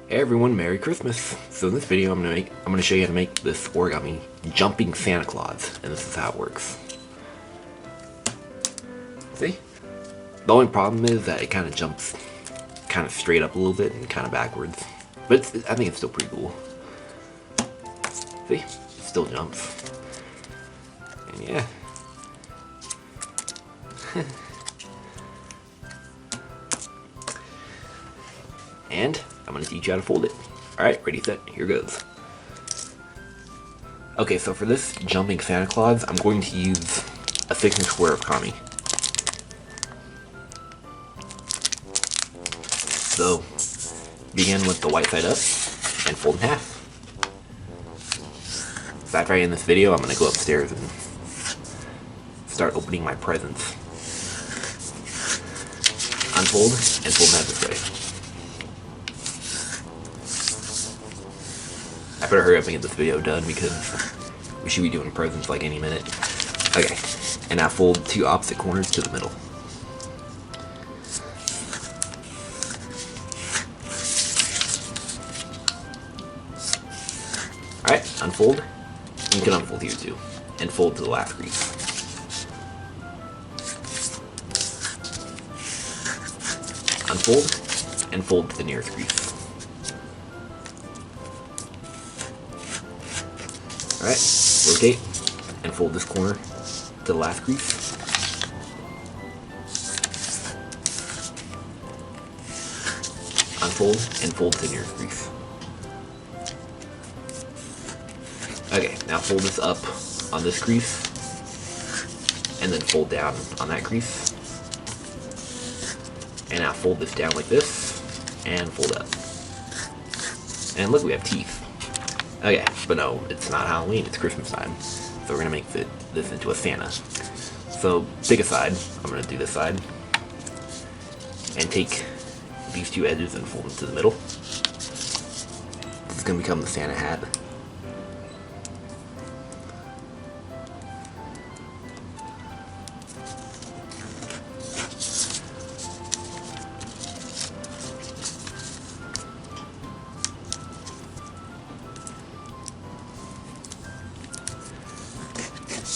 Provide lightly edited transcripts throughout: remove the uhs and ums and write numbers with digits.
Hey everyone, Merry Christmas! So in this video I'm gonna show you how to make this origami jumping Santa Claus, and this is how it works. See? The only problem is that it kind of jumps kind of straight up a little bit and kind of backwards. But I think it's still pretty cool. See? It still jumps. And yeah. And I'm going to teach you how to fold it. Alright, ready, set, here goes. Okay, so for this jumping Santa Claus, I'm going to use a 6-inch square of kami. So, begin with the white side up and fold in half. So after I end this video, I'm going to go upstairs and start opening my presents. Unfold and fold in half this way. I better hurry up and get this video done because we should be doing presents like any minute. Okay, and now fold two opposite corners to the middle. Alright, unfold. You can unfold here too. And fold to the last crease. Unfold and fold to the nearest crease. Alright, rotate and fold this corner to the last crease. Unfold and fold to the nearest crease. Okay, now fold this up on this crease and then fold down on that crease. And now fold this down like this and fold up. And look, we have teeth. Okay, but no, it's not Halloween, it's Christmas time. So we're gonna make this into a Santa. So pick a side, I'm gonna do this side. And take these two edges and fold them to the middle. This is gonna become the Santa hat.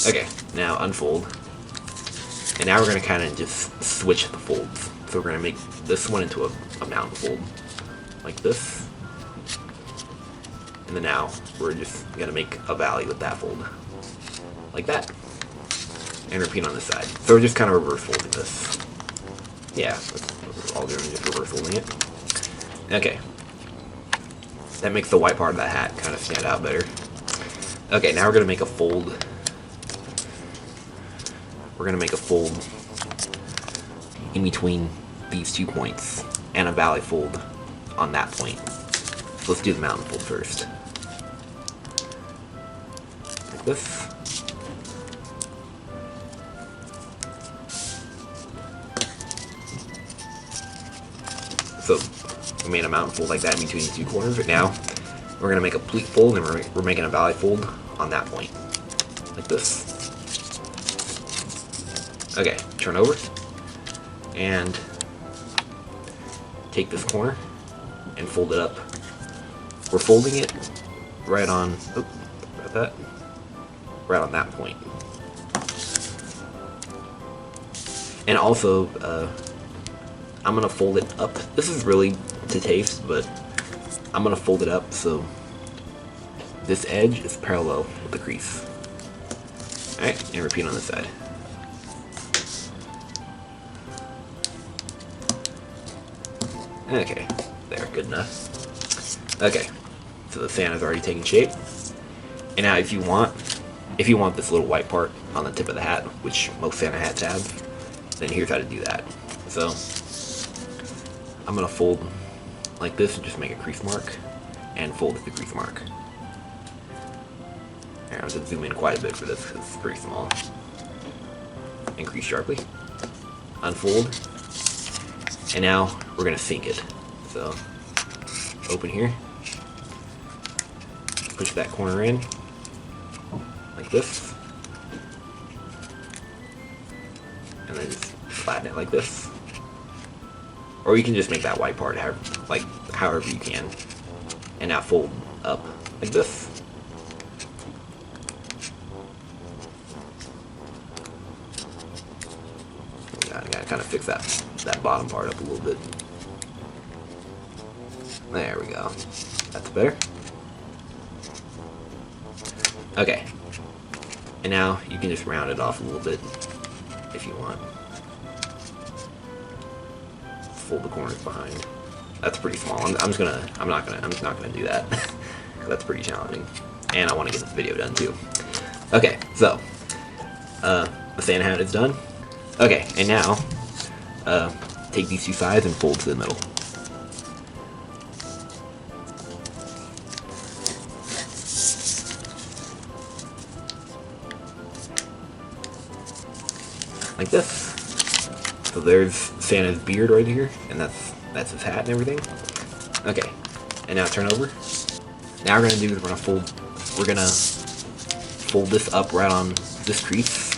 Okay, now unfold. And now we're going to kind of just switch the folds. So we're going to make this one into a mountain fold. Like this. And then now we're just going to make a valley with that fold. Like that. And repeat on this side. So we're just kind of reverse folding this. Yeah, that's what we're all doing, just reverse folding it. Okay. That makes the white part of that hat kind of stand out better. Okay, now we're going to make a fold. We're going to make a fold in between these 2 points and a valley fold on that point. So let's do the mountain fold first. Like this. So we made a mountain fold like that in between the 2 corners. Right now we're going to make a pleat fold and we're making a valley fold on that point. Like this. Okay, turn over and take this corner and fold it up. We're folding it right on, right on that point. And also, I'm gonna fold it up. This is really to taste, but I'm gonna fold it up so this edge is parallel with the crease. Alright, and repeat on this side. Okay, there, good enough. Okay, so the Santa's already taken shape. And now if you want this little white part on the tip of the hat, which most Santa hats have, then here's how to do that. So, I'm going to fold like this and just make a crease mark, and fold to the crease mark. Here, I'm going to zoom in quite a bit for this because it's pretty small. Increase sharply. Unfold. And now we're going to sink it. So, open here. Push that corner in. Like this. And then just flatten it like this. Or you can just make that white part however you can. and now fold up like this. I gotta kind of fix that bottom part up a little bit. There we go. That's better. Okay. And now you can just round it off a little bit if you want. Fold the corners behind. That's pretty small. I'm just not gonna do that. That's pretty challenging. And I want to get this video done too. Okay, so the Santa hat is done. Okay, and now take these two sides and fold to the middle. Like this. So there's Santa's beard right here, and that's his hat and everything. Okay, and now turn over. Now we're gonna do is we're gonna fold this up right on this crease.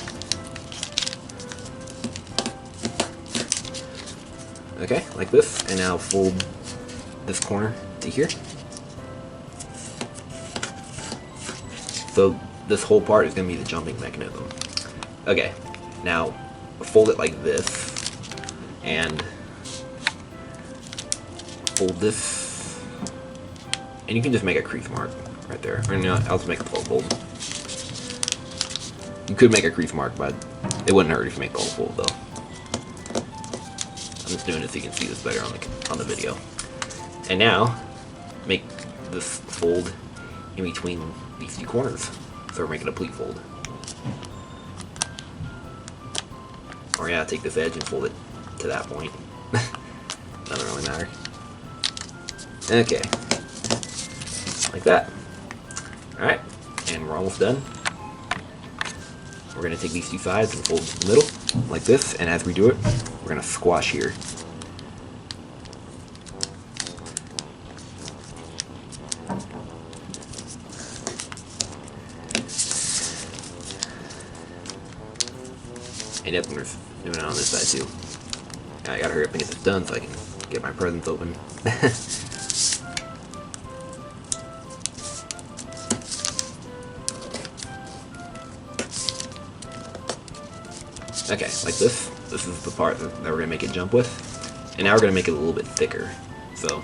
Okay, like this, and now fold this corner to here. So this whole part is gonna be the jumping mechanism. Okay, now fold it like this. And fold this, and you can just make a crease mark right there. Or no, I'll just make a full fold. You could make a crease mark, but it wouldn't hurt if you make the whole fold though. I'm just doing it so you can see this better on the video. And now make this fold in between these two corners, so we're making a pleat fold. Or yeah, take this edge and fold it to that point. Doesn't really matter. Okay. Like that. Alright, and we're almost done. We're going to take these two sides and fold to the middle, like this, and as we do it, we're going to squash here. And yep, we're doing it on this side too. I gotta hurry up and get this done so I can get my presents open. Okay, like this. This is the part that we're gonna make it jump with. And now we're gonna make it a little bit thicker. So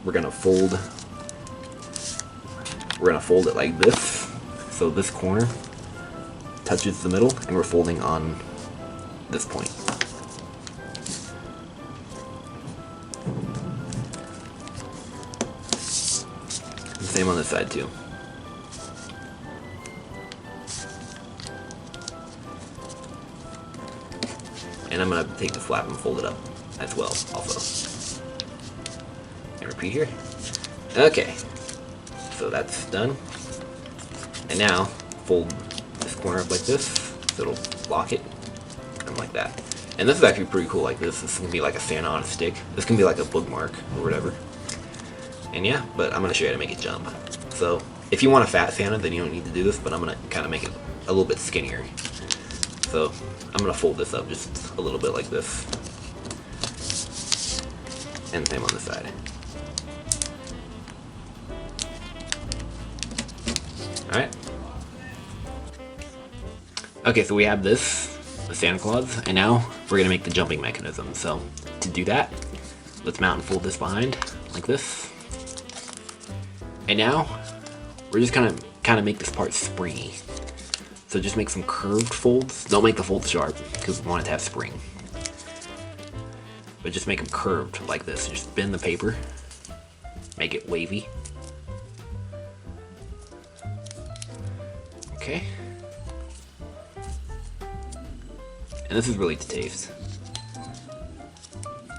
we're gonna fold it like this. So this corner touches the middle, and we're folding on this point. And same on this side too. And I'm gonna take the flap and fold it up as well, also. And repeat here. Okay, so that's done. And now fold this corner up like this, so it'll block it, and like that. And this is actually pretty cool like this. This is gonna be like a Santa on a stick. This can be like a bookmark or whatever. And yeah, but I'm gonna show you how to make it jump. So if you want a fat Santa, then you don't need to do this, but I'm gonna kind of make it a little bit skinnier. So I'm gonna fold this up just a little bit like this. And same on this side. Alright. Okay, so we have this, the Santa Claus, and now we're gonna make the jumping mechanism. So to do that, let's mount and fold this behind like this. And now we're just gonna kind of make this part springy. So just make some curved folds. Don't make the folds sharp because we want it to have spring. But just make them curved like this. Just bend the paper, make it wavy. Okay. And this is really to taste.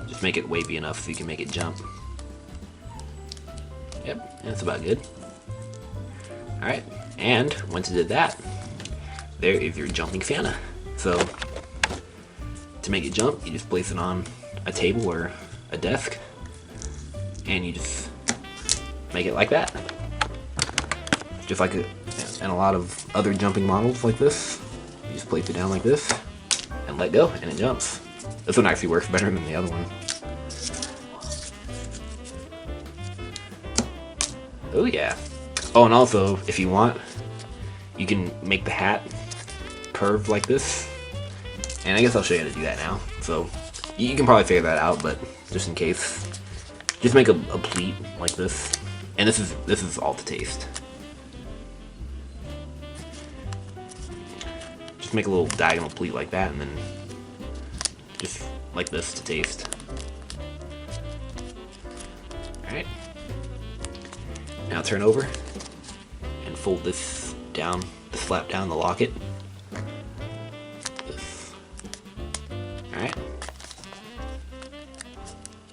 Just make it wavy enough so you can make it jump. Yep, that's about good. Alright, and once you did that, there is your jumping Santa. So, to make it jump, you just place it on a table or a desk, and you just make it like that. Just like it, and a lot of other jumping models like this. You just place it down like this, and let go, and it jumps. This one actually works better than the other one. Oh yeah. Oh, and also, if you want, you can make the hat curved like this. And I guess I'll show you how to do that now. So, you can probably figure that out, but just in case, just make a pleat like this. And this is all to taste. Just make a little diagonal pleat like that, and then just like this to taste. Alright. Now turn over and fold this down, this flap down the locket. This. Alright.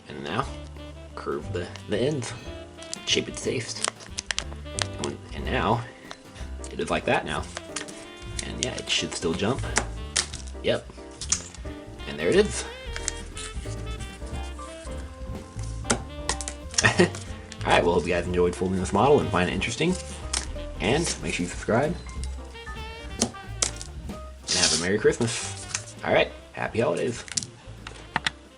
And now curve the ends. Shape it to taste. And now it is like that now. And yeah, it should still jump. Yep. And there it is. Alright, well, hope you guys enjoyed folding this model and find it interesting. And make sure you subscribe. And have a Merry Christmas. Alright, happy holidays.